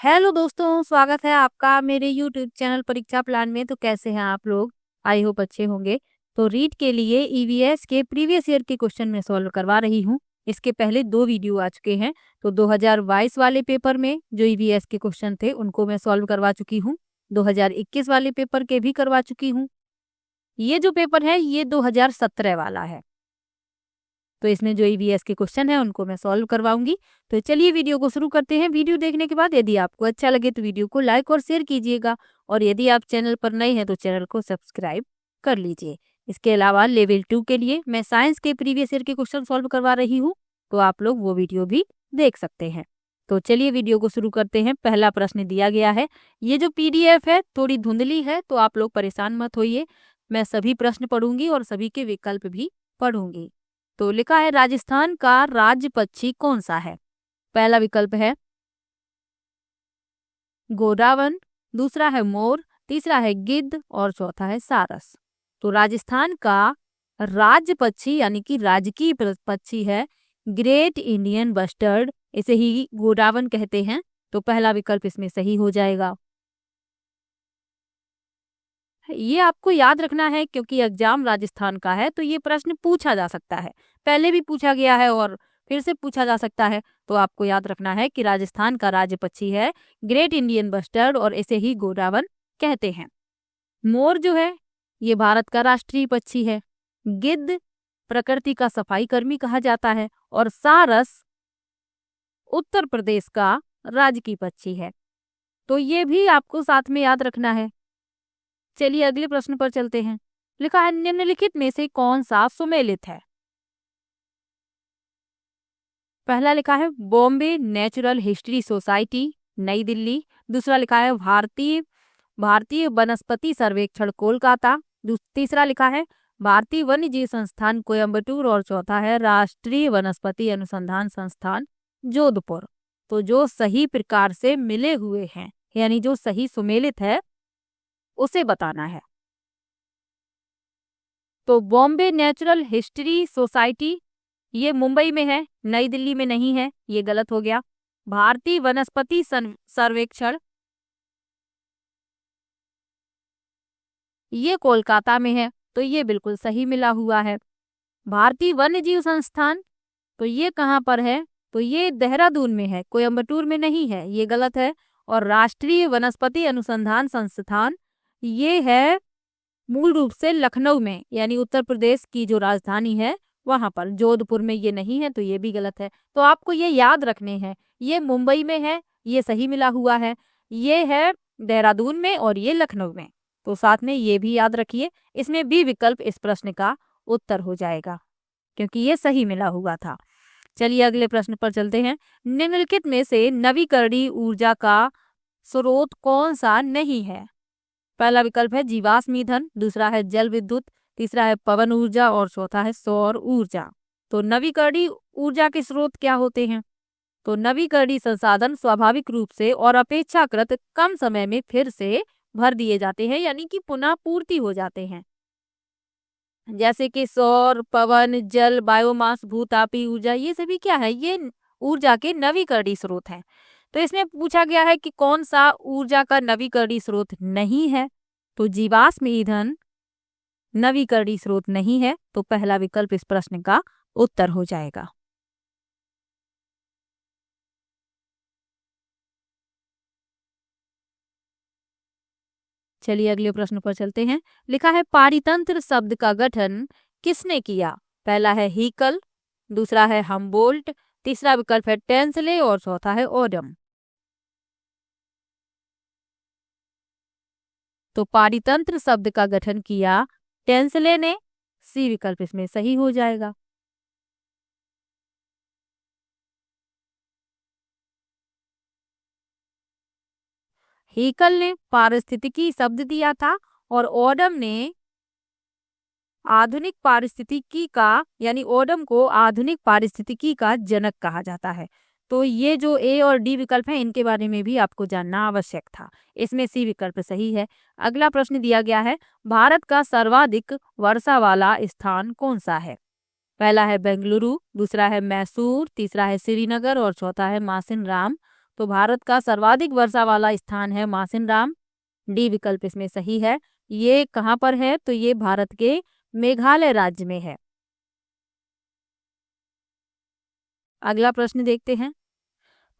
Hello दोस्तों, स्वागत है आपका मेरे यूट्यूब चैनल परीक्षा प्लान में। तो कैसे हैं आप लोग? आई होप अच्छे होंगे। तो रीट के लिए ईवीएस के प्रीवियस ईयर के क्वेश्चन में सॉल्व करवा रही हूँ। इसके पहले 2 वीडियो आ चुके हैं। तो 2022 वाले पेपर में जो ईवीएस के क्वेश्चन थे उनको मैं सॉल्व करवा चुकी हूँ। 2021 वाले पेपर के भी करवा चुकी हूँ। ये जो पेपर है ये 2017 वाला है। तो इसमें जो ईवीएस के क्वेश्चन है उनको मैं सॉल्व करवाऊंगी। तो चलिए वीडियो को शुरू करते हैं। वीडियो देखने के बाद यदि आपको अच्छा लगे तो वीडियो को लाइक और शेयर कीजिएगा, और यदि आप चैनल पर नए हैं तो चैनल को सब्सक्राइब कर लीजिए। इसके अलावा लेवल 2 के लिए मैं साइंस के प्रीवियस ईयर के क्वेश्चन सॉल्व करवा रही हूँ, तो आप लोग वो वीडियो भी देख सकते हैं। तो चलिए वीडियो को शुरू करते हैं। पहला प्रश्न दिया गया है। ये जो पीडीएफ है थोड़ी धुंधली है, तो आप लोग परेशान मत होइए। मैं सभी प्रश्न पढ़ूंगी और सभी के विकल्प भी पढ़ूंगी। तो लिखा है, राजस्थान का राज्य पक्षी कौन सा है? पहला विकल्प है गोडावन, दूसरा है मोर, तीसरा है गिद्ध और चौथा है सारस। तो राजस्थान का राज्य पक्षी यानी कि राजकीय पक्षी है ग्रेट इंडियन बस्टर्ड, इसे ही गोडावन कहते हैं। तो पहला विकल्प इसमें सही हो जाएगा। ये आपको याद रखना है क्योंकि एग्जाम राजस्थान का है, तो ये प्रश्न पूछा जा सकता है। पहले भी पूछा गया है और फिर से पूछा जा सकता है। तो आपको याद रखना है कि राजस्थान का राज्य पक्षी है ग्रेट इंडियन बस्टर्ड, और इसे ही गोडावन कहते हैं। मोर जो है ये भारत का राष्ट्रीय पक्षी है। गिद्ध प्रकृति का सफाई कर्मी कहा जाता है, और सारस उत्तर प्रदेश का राजकीय पक्षी है। तो ये भी आपको साथ में याद रखना है। चलिए अगले प्रश्न पर चलते हैं। लिखा है, निम्नलिखित में से कौन सा सुमेलित है? पहला लिखा है बॉम्बे नेचुरल हिस्ट्री सोसाइटी नई दिल्ली, दूसरा लिखा है भारतीय भारतीय वनस्पति सर्वेक्षण कोलकाता, तीसरा लिखा है भारतीय वन्यजीव संस्थान कोयम्बटूर, और चौथा है राष्ट्रीय वनस्पति अनुसंधान संस्थान जोधपुर। तो जो सही प्रकार से मिले हुए हैं यानी जो सही सुमेलित है उसे बताना है। तो बॉम्बे नेचुरल हिस्ट्री सोसाइटी ये मुंबई में है, नई दिल्ली में नहीं है, ये गलत हो गया। भारतीय वनस्पति सर्वेक्षण ये कोलकाता में है, तो ये बिल्कुल सही मिला हुआ है। भारतीय वन्यजीव संस्थान तो ये कहाँ पर है? तो ये देहरादून में है, कोयम्बटूर में नहीं है, ये गलत है। और राष्ट्रीय वनस्पति अनुसंधान संस्थान ये है मूल रूप से लखनऊ में, यानी उत्तर प्रदेश की जो राजधानी है वहां पर, जोधपुर में ये नहीं है, तो ये भी गलत है। तो आपको ये याद रखने हैं, ये मुंबई में है, ये सही मिला हुआ है, ये है देहरादून में, और ये लखनऊ में। तो साथ में ये भी याद रखिए, इसमें बी विकल्प इस प्रश्न का उत्तर हो जाएगा क्योंकि ये सही मिला हुआ था। चलिए अगले प्रश्न पर चलते हैं। निम्नलिखित में से नवीकरणीय ऊर्जा का स्रोत कौन सा नहीं है? पहला विकल्प है जीवाश्म ईंधन, दूसरा है जल विद्युत, तीसरा है पवन ऊर्जा, और चौथा है सौर ऊर्जा। तो नवीकरणीय ऊर्जा के स्रोत क्या होते हैं? तो नवीकरणीय संसाधन स्वाभाविक रूप से और अपेक्षाकृत कम समय में फिर से भर दिए जाते हैं, यानी कि पुनः पूर्ति हो जाते हैं। जैसे कि सौर, पवन, जल, बायोमास, भूतापी ऊर्जा, ये सभी क्या है? ये ऊर्जा के नवीकरणीय स्रोत हैं। तो इसमें पूछा गया है कि कौन सा ऊर्जा का नवीकरणीय स्रोत नहीं है? तो जीवाश्म ईंधन नवीकरणीय स्रोत नहीं है, तो पहला विकल्प इस प्रश्न का उत्तर हो जाएगा। चलिए अगले प्रश्न पर चलते हैं। लिखा है, पारितंत्र शब्द का गठन किसने किया? पहला है हीकल, दूसरा है हमबोल्ट, तीसरा विकल्प है टेंसले, और चौथा है ओडम। तो पारितंत्र शब्द का गठन किया टेंसले ने, सी विकल्प इसमें सही हो जाएगा। हीकल ने पारिस्थितिकी शब्द दिया था, और ओडम ने आधुनिक पारिस्थितिकी का, यानी ओडम को आधुनिक पारिस्थितिकी का जनक कहा जाता है। तो ये जो ए और डी विकल्प हैं इनके बारे में भी आपको जानना आवश्यक था। इसमें सी विकल्प सही है। अगला प्रश्न दिया गया है, भारत का सर्वाधिक वर्षा वाला स्थान कौन सा है? पहला है बेंगलुरु, दूसरा है मैसूर, तीसरा है श्रीनगर, और चौथा है मासिन राम। तो भारत का सर्वाधिक वर्षा वाला स्थान है मासिनराम, डी विकल्प इसमें सही है। ये कहाँ पर है? तो ये भारत के मेघालय राज्य में है। अगला प्रश्न देखते हैं।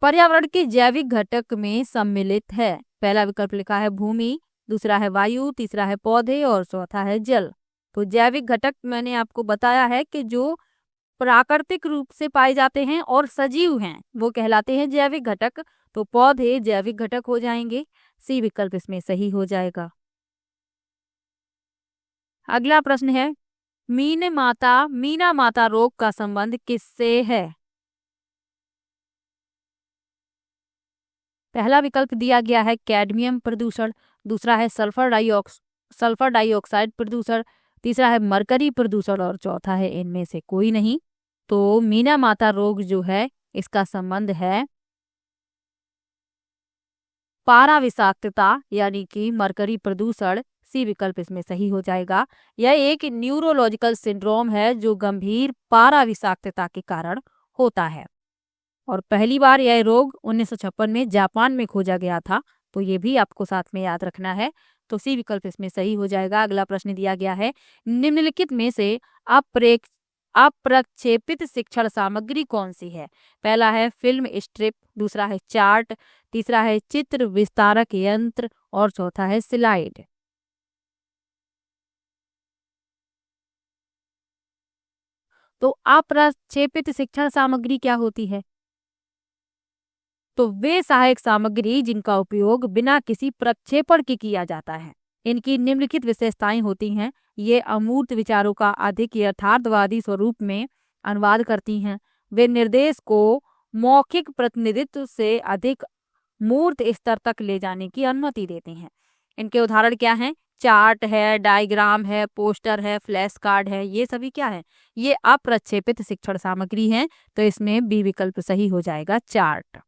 पर्यावरण के जैविक घटक में सम्मिलित है। पहला विकल्प लिखा है भूमि, दूसरा है वायु, तीसरा है पौधे और चौथा है जल। तो जैविक घटक मैंने आपको बताया है कि जो प्राकृतिक रूप से पाए जाते हैं और सजीव हैं वो कहलाते हैं जैविक घटक। तो पौधे जैविक घटक हो जाएंगे, सी विकल्प इसमें सही हो जाएगा। अगला प्रश्न है, मीना माता रोग का संबंध किससे है? पहला विकल्प दिया गया है कैडमियम प्रदूषण, दूसरा है सल्फर डाइऑक्साइड प्रदूषण, तीसरा है मरकरी प्रदूषण और चौथा है इनमें से कोई नहीं। तो मीना माता रोग जो है इसका संबंध है पारा विषाक्तता यानी कि मरकरी प्रदूषण, सी विकल्प इसमें सही हो जाएगा। यह एक न्यूरोलॉजिकल सिंड्रोम है जो गंभीर पारा विषाक्तता के कारण होता है और पहली बार यह रोग 1956 में जापान में खोजा गया था। तो ये भी आपको साथ में याद रखना है। तो सी विकल्प इसमें सही हो जाएगा। अगला प्रश्न दिया गया है, निम्नलिखित में से अप्रक्षेपित शिक्षण सामग्री कौन सी है? पहला है फिल्म स्ट्रिप, दूसरा है चार्ट, तीसरा है चित्र विस्तारक यंत्र और चौथा है स्लाइड। तो अप्रक्षेपित शिक्षण सामग्री क्या होती है? तो वे सहायक सामग्री जिनका उपयोग बिना किसी प्रक्षेपण के किया जाता है। इनकी निम्नलिखित विशेषताएं होती हैं। ये अमूर्त विचारों का अधिक यथार्थवादी स्वरूप में अनुवाद करती हैं। वे निर्देश को मौखिक प्रतिनिधित्व से अधिक मूर्त स्तर तक ले जाने की अनुमति देती हैं। इनके उदाहरण क्या हैं? चार्ट है, डायग्राम है, पोस्टर है, फ्लैश कार्ड है। ये सभी क्या है? ये अप्रक्षेपित शिक्षण सामग्री है। तो इसमें बी विकल्प सही हो जाएगा, चार्ट।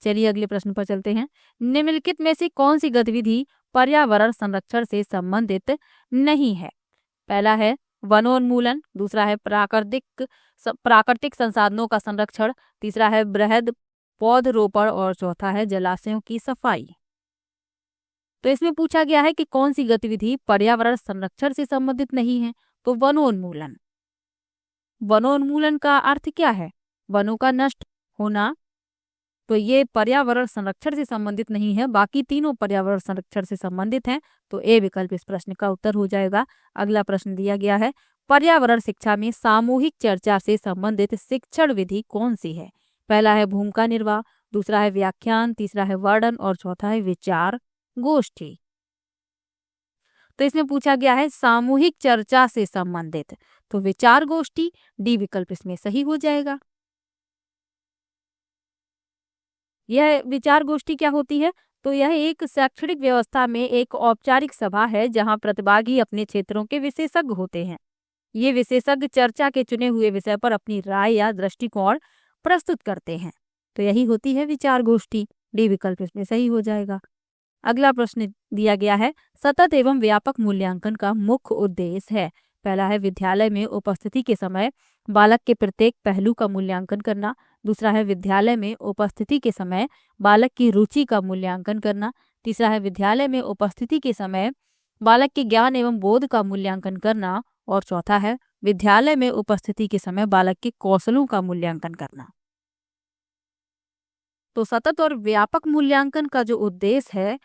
चलिए अगले प्रश्न पर चलते हैं। निम्नलिखित में से कौन सी गतिविधि पर्यावरण संरक्षण से संबंधित नहीं है? पहला है वनोन्मूलन, दूसरा है प्राकृतिक संसाधनों का संरक्षण, तीसरा है बृहद पौधरोपण और चौथा है जलाशयों की सफाई। तो इसमें पूछा गया है कि कौन सी गतिविधि पर्यावरण संरक्षण से संबंधित नहीं है? तो वनोन्मूलन। वनोन्मूलन का अर्थ क्या है? वनों का नष्ट होना। तो ये पर्यावरण संरक्षण से संबंधित नहीं है, बाकी तीनों पर्यावरण संरक्षण से संबंधित हैं। तो ए विकल्प इस प्रश्न का उत्तर हो जाएगा। अगला प्रश्न दिया गया है, पर्यावरण शिक्षा में सामूहिक चर्चा से संबंधित शिक्षण विधि कौन सी है? पहला है भूमिका निर्वाह, दूसरा है व्याख्यान, तीसरा है वर्णन और चौथा है विचार गोष्ठी। तो इसमें पूछा गया है सामूहिक चर्चा से संबंधित, तो विचार गोष्ठी, डी विकल्प इसमें सही हो जाएगा। यह विचार गोष्ठी क्या होती है? तो यह एक शैक्षणिक व्यवस्था में एक औपचारिक सभा है जहां प्रतिभागी अपने क्षेत्रों के विशेषज्ञ होते हैं। ये विशेषज्ञ चर्चा के चुने हुए विषय पर अपनी राय या दृष्टिकोण प्रस्तुत करते हैं। तो यही होती है विचार गोष्ठी, डी विकल्प इसमें सही हो जाएगा। अगला प्रश्न दिया गया है, सतत एवं व्यापक मूल्यांकन का मुख्य उद्देश्य है। पहला है विद्यालय में उपस्थिति के समय बालक के प्रत्येक पहलू का मूल्यांकन करना, दूसरा है विद्यालय में उपस्थिति के समय बालक की रुचि का मूल्यांकन करना, तीसरा है विद्यालय में उपस्थिति के समय बालक के ज्ञान एवं बोध का मूल्यांकन करना और चौथा है विद्यालय में उपस्थिति के समय बालक के कौशलों का मूल्यांकन करना। तो सतत और व्यापक मूल्यांकन का जो उद्देश्य है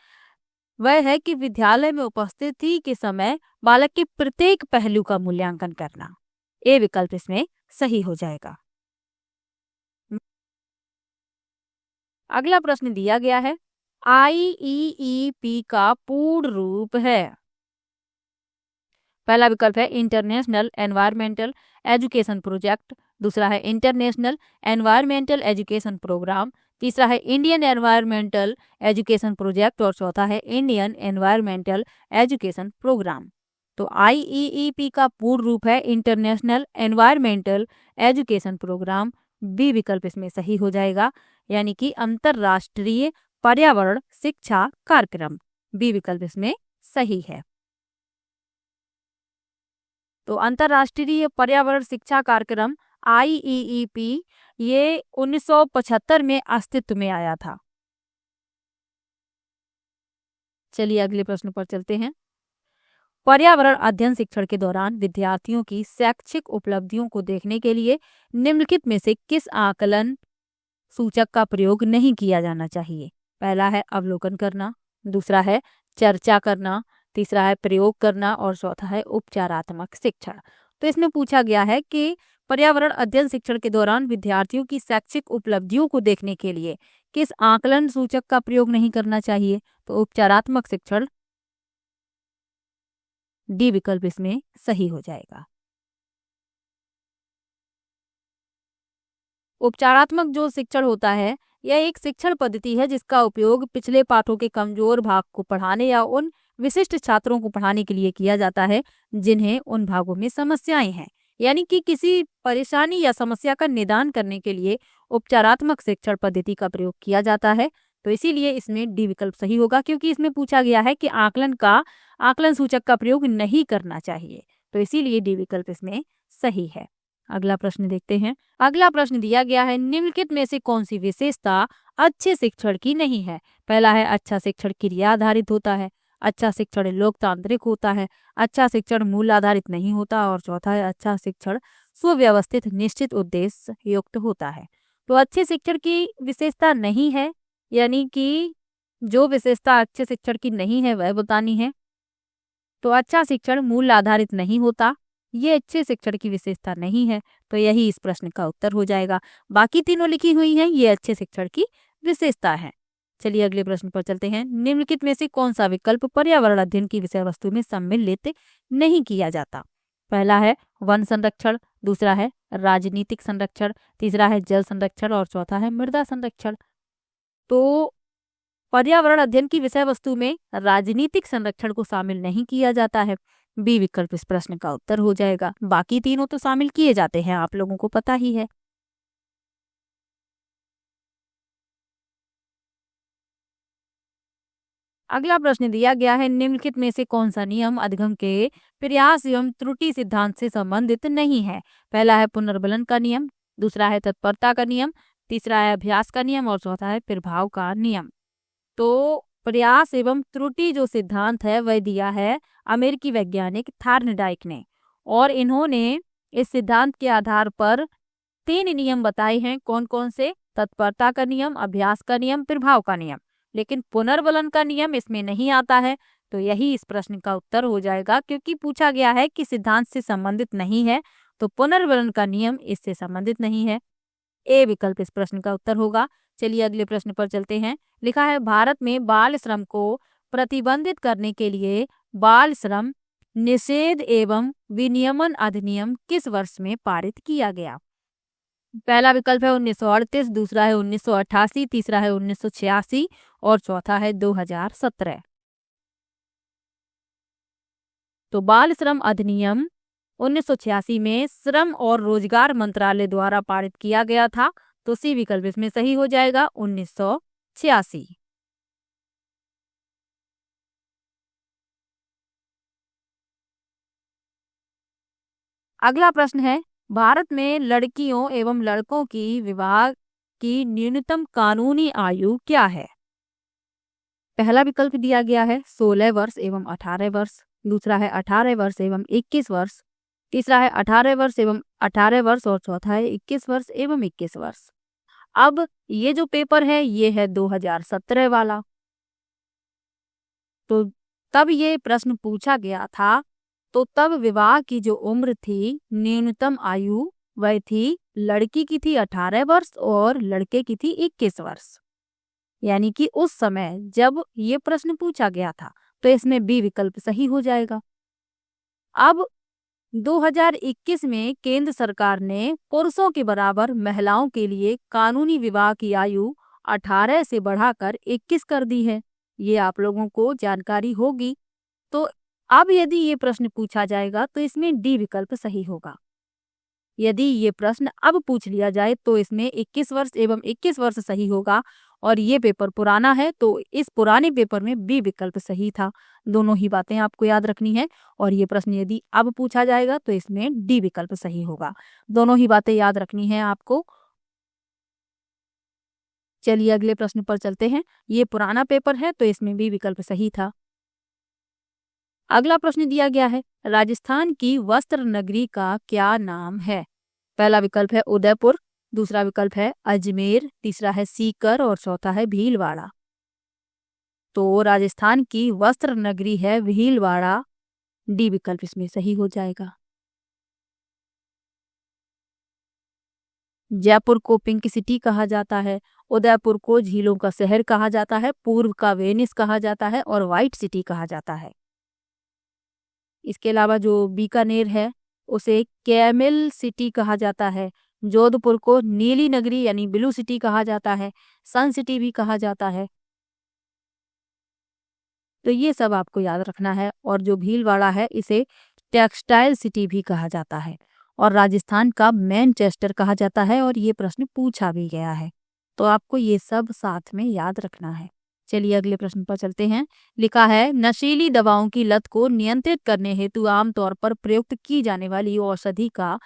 वह है कि विद्यालय में उपस्थिति के समय बालक के प्रत्येक पहलू का मूल्यांकन करना। ए विकल्प इसमें सही हो जाएगा। अगला प्रश्न दिया गया है, IEEP का पूर्ण रूप है। पहला विकल्प है इंटरनेशनल एनवायरमेंटल एजुकेशन प्रोजेक्ट, दूसरा है इंटरनेशनल एनवायरमेंटल एजुकेशन प्रोग्राम, तीसरा है इंडियन एनवायरमेंटल एजुकेशन प्रोजेक्ट और चौथा है इंडियन एनवायरमेंटल एजुकेशन प्रोग्राम। तो IEEP का पूर्ण रूप है international environmental education programme, B विकल्प इसमें सही हो जाएगा, यानी कि अंतरराष्ट्रीय पर्यावरण शिक्षा कार्यक्रम, बी विकल्प इसमें सही है। तो अंतरराष्ट्रीय पर्यावरण शिक्षा कार्यक्रम IEEP ये 1975 में अस्तित्व में आया था। चलिए अगले प्रश्न पर चलते हैं। पर्यावरण अध्ययन शिक्षण के दौरान विद्यार्थियों की शैक्षिक उपलब्धियों को देखने के लिए निम्नलिखित में से किस आकलन सूचक का प्रयोग नहीं किया जाना चाहिए? पहला है अवलोकन करना, दूसरा है चर्चा करना, तीसरा है प्रयोग करना और चौथा है उपचारात्मक शिक्षण। तो इसमें पूछा गया है कि पर्यावरण अध्ययन शिक्षण के दौरान विद्यार्थियों की शैक्षिक उपलब्धियों को देखने के लिए किस आकलन सूचक का प्रयोग नहीं करना चाहिए? तो उपचारात्मक शिक्षण, डी विकल्प इसमें सही हो जाएगा। उपचारात्मक जो शिक्षण होता है, यह एक शिक्षण पद्धति है जिसका उपयोग पिछले पाठों के कमजोर भाग को पढ़ाने या उन विशिष्ट छात्रों को पढ़ाने के लिए किया जाता है जिन्हें उन भागों में समस्याएं हैं। यानी कि किसी परेशानी या समस्या का निदान करने के लिए उपचारात्मक शिक्षण पद्धति का प्रयोग किया जाता है। तो इसीलिए इसमें डी विकल्प सही होगा, क्योंकि इसमें पूछा गया है कि आकलन सूचक का प्रयोग नहीं करना चाहिए। तो इसीलिए डी विकल्प इसमें सही है। अगला प्रश्न देखते हैं। अगला प्रश्न दिया गया है, निम्नलिखित में से कौन सी विशेषता अच्छे शिक्षण की नहीं है? पहला है अच्छा शिक्षण क्रिया आधारित होता है, अच्छा शिक्षण लोकतांत्रिक होता है, अच्छा शिक्षण मूल आधारित नहीं होता और चौथा है अच्छा शिक्षण सुव्यवस्थित निश्चित उद्देश्य युक्त होता है। तो अच्छे शिक्षण की विशेषता नहीं है, यानी कि जो विशेषता अच्छे शिक्षण की नहीं है वह बतानी है। तो अच्छा शिक्षण मूल आधारित नहीं होता, ये अच्छे शिक्षण की विशेषता नहीं है, तो यही इस प्रश्न का उत्तर हो जाएगा। बाकी तीनों लिखी हुई हैं, ये अच्छे शिक्षण की विशेषता है। चलिए अगले प्रश्न पर चलते हैं। निम्नलिखित में से कौन सा विकल्प पर्यावरण अध्ययन की विषय वस्तु में सम्मिलित नहीं किया जाता? पहला है वन संरक्षण, दूसरा है राजनीतिक संरक्षण, तीसरा है जल संरक्षण और चौथा है मृदा संरक्षण। तो पर्यावरण अध्ययन की विषय वस्तु में राजनीतिक संरक्षण को शामिल नहीं किया जाता है, बी विकल्प इस प्रश्न का उत्तर हो जाएगा। बाकी तीनों तो शामिल किए जाते हैं, आप लोगों को पता ही है। अगला प्रश्न दिया गया है, निम्नलिखित में से कौन सा नियम अधिगम के प्रयास एवं त्रुटि सिद्धांत से संबंधित नहीं है? पहला है पुनर्बलन का नियम, दूसरा है तत्परता का नियम, तीसरा है अभ्यास का नियम और चौथा है प्रभाव का नियम। तो प्रयास एवं त्रुटि जो सिद्धांत है वह दिया है अमेरिकी वैज्ञानिक थार्नडाइक ने, और इन्होंने इस सिद्धांत के आधार पर 3 नियम बताए हैं। कौन कौन से? तत्परता का नियम, अभ्यास का नियम, प्रभाव का नियम। लेकिन पुनर्बलन का नियम इसमें नहीं आता है, तो यही इस प्रश्न का उत्तर हो जाएगा, क्योंकि पूछा गया है कि सिद्धांत से संबंधित नहीं है, तो पुनर्बलन का नियम इससे संबंधित नहीं है। ए विकल्प इस प्रश्न का उत्तर होगा। चलिए अगले प्रश्न पर चलते हैं। लिखा है, भारत में बाल श्रम को प्रतिबंधित करने के लिए बाल श्रम निषेध एवं विनियमन अधिनियम किस वर्ष में पारित किया गया? पहला विकल्प है 1938, दूसरा है 1988, तीसरा है 1986 और चौथा है 2017। तो बाल श्रम अधिनियम 1986 में श्रम और रोजगार मंत्रालय द्वारा पारित किया गया था, तो सी विकल्प इसमें सही हो जाएगा, 1986। अगला प्रश्न है, भारत में लड़कियों एवं लड़कों की विवाह की न्यूनतम कानूनी आयु क्या है? पहला विकल्प दिया गया है 16 वर्ष एवं 18 वर्ष, दूसरा है 18 वर्ष एवं 21 वर्ष, तीसरा है 18 वर्ष एवं 18 वर्ष और चौथा है 21 वर्ष एवं 21 वर्ष। अब ये जो पेपर है ये है 2017 वाला, तो तब ये प्रश्न पूछा गया था, तो तब विवाह की जो उम्र थी, न्यूनतम आयु, वह थी लड़की की थी 18 वर्ष और लड़के की थी 21 वर्ष। यानी कि उस समय जब ये प्रश्न पूछा गया था, तो इसमें बी विकल्प सही हो जाएगा। अब 2021 में केंद्र सरकार ने पुरुषों के बराबर महिलाओं के लिए कानूनी विवाह की आयु 18 से बढ़ाकर 21 कर दी है, ये आप लोगों को जानकारी होगी। तो अब यदि ये प्रश्न पूछा जाएगा तो इसमें डी विकल्प सही होगा। यदि ये प्रश्न अब पूछ लिया जाए तो इसमें 21 वर्ष एवं 21 वर्ष सही होगा, और ये पेपर पुराना है तो इस पुराने पेपर में बी विकल्प सही था। दोनों ही बातें आपको याद रखनी है, और ये प्रश्न यदि अब पूछा जाएगा तो इसमें डी विकल्प सही होगा। दोनों ही बातें याद रखनी है आपको। चलिए अगले प्रश्न पर चलते हैं। ये पुराना पेपर है तो इसमें भी विकल्प सही था। अगला प्रश्न दिया गया है, राजस्थान की वस्त्र नगरी का क्या नाम है? पहला विकल्प है उदयपुर, दूसरा विकल्प है अजमेर, तीसरा है सीकर और चौथा है भीलवाड़ा। तो राजस्थान की वस्त्र नगरी है भीलवाड़ा, डी विकल्प इसमें सही हो जाएगा। जयपुर को पिंक सिटी कहा जाता है, उदयपुर को झीलों का शहर कहा जाता है, पूर्व का वेनिस कहा जाता है और व्हाइट सिटी कहा जाता है। इसके अलावा जो बीकानेर है उसे कैमल सिटी कहा जाता है, जोधपुर को नीली नगरी यानी ब्लू सिटी कहा जाता है, सन सिटी भी कहा जाता है। तो ये सब आपको याद रखना है। और जो भीलवाड़ा है इसे टेक्सटाइल सिटी भी कहा जाता है और राजस्थान का मैनचेस्टर कहा जाता है और ये प्रश्न पूछा भी गया है। तो आपको ये सब साथ में याद रखना है। चलिए अगले प्रश्न पर चलते हैं। लिखा है, नशीली दवाओं की लत को नियंत्रित करने हेतु आमतौर पर प्रयुक्त की जाने वाली औषधि का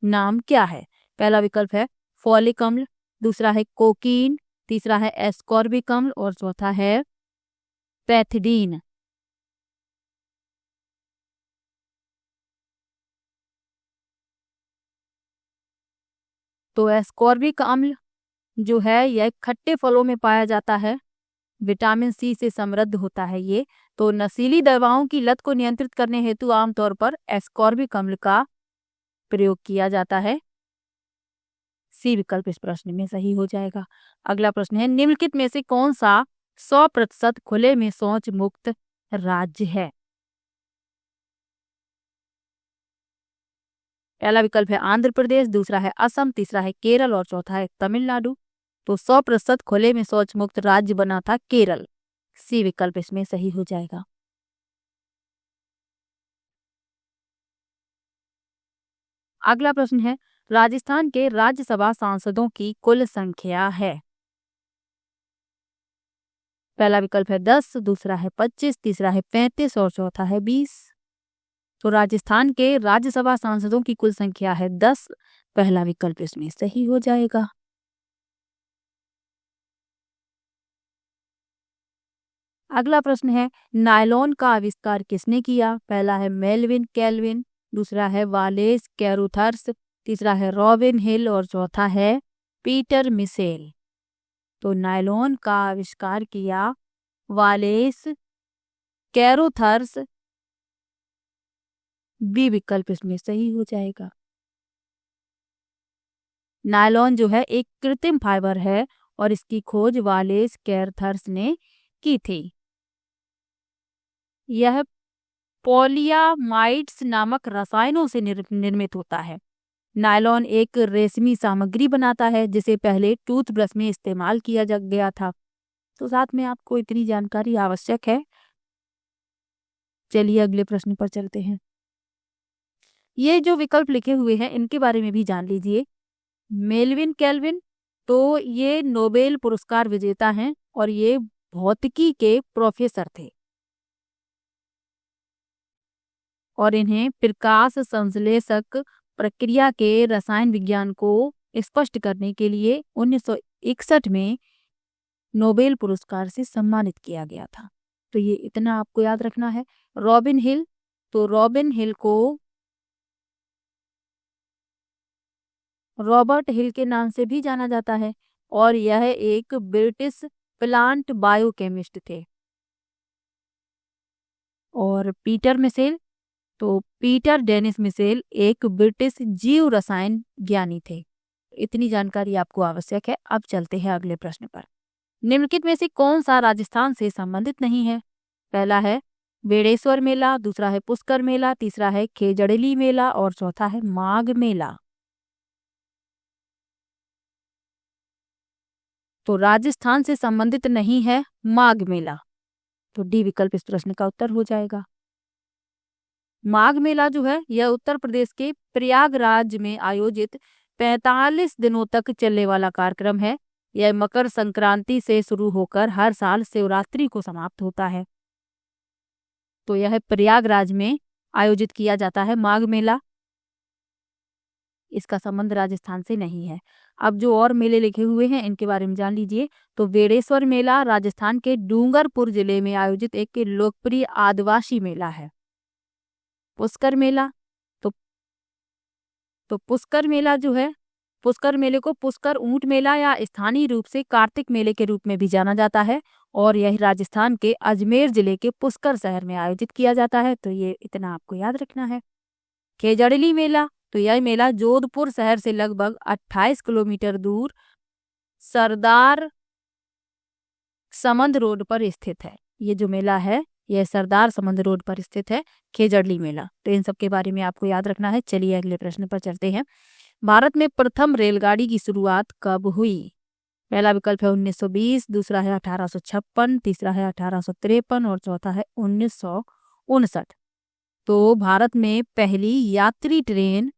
नाम क्या है? पहला विकल्प है फॉलिक अम्ल, दूसरा है कोकीन, तीसरा है एस्कॉर्बिक अम्ल और चौथा है पैथिडीन। तो एस्कॉर्बिक अम्ल जो है यह खट्टे फलों में पाया जाता है, विटामिन सी से समृद्ध होता है ये। तो नशीली दवाओं की लत को नियंत्रित करने हेतु आमतौर पर एस्कॉर्बिक अम्ल का प्रयोग किया जाता है, सी विकल्प इस प्रश्न में सही हो जाएगा। अगला प्रश्न है, निम्नलिखित में से कौन सा 100% खुले में शौच मुक्त राज्य है? पहला विकल्प है आंध्र प्रदेश, दूसरा है असम, तीसरा है केरल और चौथा है तमिलनाडु। तो 100% खुले में शौच मुक्त राज्य बना था केरल, सी विकल्प इसमें सही हो जाएगा। अगला प्रश्न है, राजस्थान के राज्यसभा सांसदों की कुल संख्या है? पहला विकल्प है 10, दूसरा है 25, तीसरा है 35 और चौथा है 20। तो राजस्थान के राज्यसभा सांसदों की कुल संख्या है 10, पहला विकल्प इसमें सही हो जाएगा। अगला प्रश्न है, नायलॉन का आविष्कार किसने किया? पहला है मेल्विन कैल्विन, दूसरा है वालेस कैरुथर्स, तीसरा है रॉबिन हिल और चौथा है पीटर मिसेल। तो नायलॉन का आविष्कार किया वालेस कैरुथर्स, बी विकल्प इसमें सही हो जाएगा। नायलॉन जो है एक कृत्रिम फाइबर है और इसकी खोज वालेस कैरुथर्स ने की थी। यह पॉलियामाइड्स नामक रसायनों से निर्मित होता है। नायलॉन एक रेशमी सामग्री बनाता है जिसे पहले टूथब्रश में इस्तेमाल किया गया था। तो साथ में आपको इतनी जानकारी आवश्यक है। चलिए अगले प्रश्न पर चलते हैं। ये जो विकल्प लिखे हुए हैं इनके बारे में भी जान लीजिए। मेल्विन कैल्विन तो ये नोबेल पुरस्कार विजेता हैं और ये भौतिकी के प्रोफेसर थे और इन्हें प्रकाश संश्लेषक प्रक्रिया के रसायन विज्ञान को स्पष्ट करने के लिए 1961 में नोबेल पुरस्कार से सम्मानित किया गया था। तो ये इतना आपको याद रखना है। रॉबिन हिल, तो रॉबिन हिल को रॉबर्ट हिल के नाम से भी जाना जाता है और यह एक ब्रिटिश प्लांट बायोकेमिस्ट थे। और पीटर मिसेल, तो पीटर डेनिस मिसेल एक ब्रिटिश जीव रसायन ज्ञानी थे। इतनी जानकारी आपको आवश्यक है। अब चलते हैं अगले प्रश्न पर। निम्नलिखित में से कौन सा राजस्थान से संबंधित नहीं है? पहला है बेड़ेश्वर मेला, दूसरा है पुष्कर मेला, तीसरा है खेजड़ली मेला और चौथा है माघ मेला। तो राजस्थान से संबंधित नहीं है माघ मेला, तो डी विकल्प इस प्रश्न का उत्तर हो जाएगा। माघ मेला जो है यह उत्तर प्रदेश के प्रयागराज में आयोजित 45 दिनों तक चलने वाला कार्यक्रम है। यह मकर संक्रांति से शुरू होकर हर साल शिवरात्रि को समाप्त होता है। तो यह प्रयागराज में आयोजित किया जाता है माघ मेला। इसका संबंध राजस्थान से नहीं है। अब जो और मेले लिखे हुए हैं इनके बारे में जान लीजिए। तो बेड़ेश्वर मेला राजस्थान के डूंगरपुर जिले में आयोजित एक लोकप्रिय आदिवासी मेला है। पुष्कर मेला, तो पुष्कर मेला जो है, पुष्कर मेले को पुष्कर ऊंट मेला या स्थानीय रूप से कार्तिक मेले के रूप में भी जाना जाता है और यह राजस्थान के अजमेर जिले के पुष्कर शहर में आयोजित किया जाता है। तो ये इतना आपको याद रखना है। खेजड़ली मेला, तो यह मेला जोधपुर शहर से लगभग 28 किलोमीटर दूर सरदार समंद रोड पर स्थित है। ये जो मेला है यह सरदार समंद रोड पर स्थित है, खेजड़ली मेला। तो इन सब के बारे में आपको याद रखना है। चलिए अगले प्रश्न पर चलते हैं। भारत में प्रथम रेलगाड़ी की शुरुआत कब हुई? पहला विकल्प है 1920, दूसरा है 1856, तीसरा है 1853 और चौथा है 1959। तो भारत में पहली यात्री ट्रेन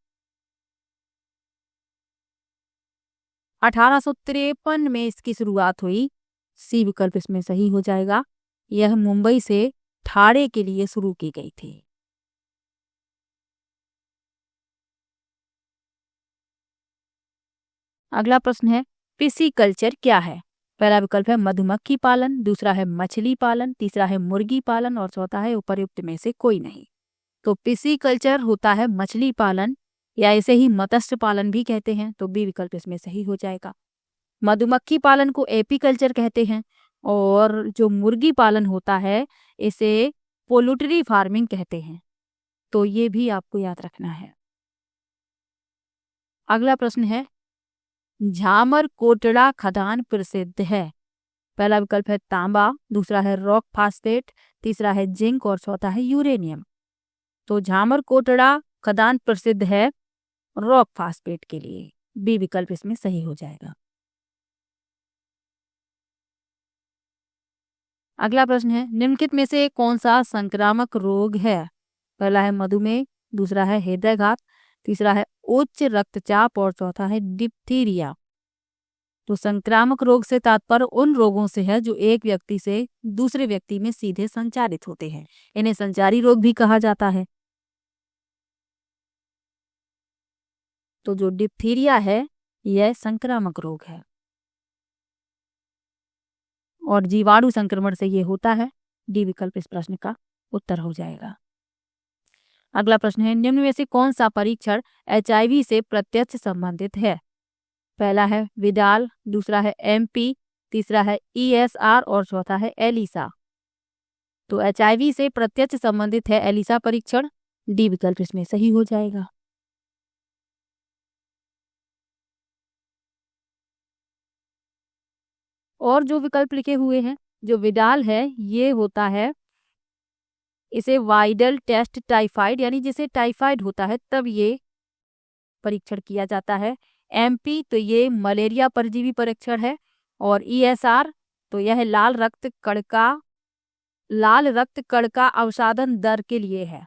1853 में इसकी शुरुआत हुई। सी विकल्प इसमें सही हो जाएगा। यह मुंबई से ठाणे के लिए शुरू की गई थी। अगला प्रश्न है पिसीकल्चर क्या है? पहला विकल्प है मधुमक्खी पालन, दूसरा है मछली पालन, तीसरा है मुर्गी पालन और चौथा है उपर्युक्त में से कोई नहीं। तो पिसीकल्चर होता है मछली पालन या इसे ही मत्स्य पालन भी कहते हैं। तो बी विकल्प इसमें सही हो जाएगा। मधुमक्खी पालन को एपीकल्चर कहते हैं और जो मुर्गी पालन होता है इसे पोल्ट्री फार्मिंग कहते हैं। तो ये भी आपको याद रखना है। अगला प्रश्न है झामर कोटड़ा खदान प्रसिद्ध है? पहला विकल्प है तांबा, दूसरा है रॉक फास्फेट, तीसरा है जिंक और चौथा है यूरेनियम। तो झामर कोटड़ा खदान प्रसिद्ध है रॉक फास्फेट के लिए। बी विकल्प इसमें सही हो जाएगा। अगला प्रश्न है निम्नलिखित में से कौन सा संक्रामक रोग है? पहला है मधुमेह, दूसरा है हृदयघात, तीसरा है उच्च रक्तचाप और चौथा है डिप्थीरिया। तो संक्रामक रोग से तात्पर्य उन रोगों से है जो एक व्यक्ति से दूसरे व्यक्ति में सीधे संचारित होते हैं। इन्हें संचारी रोग भी कहा जाता है। तो जो डिप्थीरिया है यह संक्रामक रोग है और जीवाणु संक्रमण से ये होता है। डी विकल्प इस प्रश्न का उत्तर हो जाएगा। अगला प्रश्न है निम्न में से कौन सा परीक्षण एचआईवी से प्रत्यक्ष संबंधित है? पहला है विडाल, दूसरा है एमपी, तीसरा है ईएसआर और चौथा है एलिसा। तो एचआईवी से प्रत्यक्ष संबंधित है एलिसा परीक्षण। डी विकल्प इसमें सही हो जाएगा। और जो विकल्प लिखे हुए हैं, जो विडाल है ये होता है, इसे वाइडल टेस्ट टाइफाइड यानी जिसे टाइफाइड होता है तब ये परीक्षण किया जाता है। एमपी तो ये मलेरिया परजीवी परीक्षण है और ईएसआर तो यह लाल रक्त कणिका अवसादन दर के लिए है।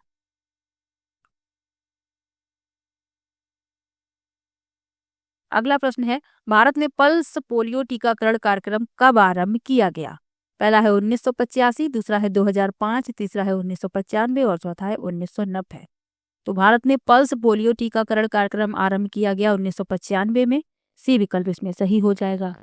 अगला प्रश्न है भारत में पल्स पोलियो टीकाकरण कार्यक्रम कब आरंभ किया गया? पहला है 1985, दूसरा है 2005, तीसरा है 1995 और चौथा है 1990। तो भारत में पल्स पोलियो टीकाकरण कार्यक्रम आरंभ किया गया 1995 में। सी विकल्प इसमें सही हो जाएगा।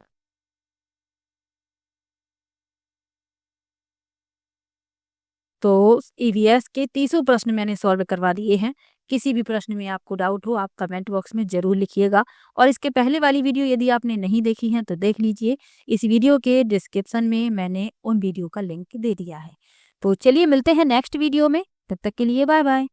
तो ईवीएस के 30 प्रश्न मैंने सॉल्व करवा दिए हैं। किसी भी प्रश्न में आपको डाउट हो आप कमेंट बॉक्स में जरूर लिखिएगा और इसके पहले वाली वीडियो यदि आपने नहीं देखी है तो देख लीजिए। इस वीडियो के डिस्क्रिप्शन में मैंने उन वीडियो का लिंक दे दिया है। तो चलिए मिलते हैं नेक्स्ट वीडियो में, तब तक के लिए बाय बाय।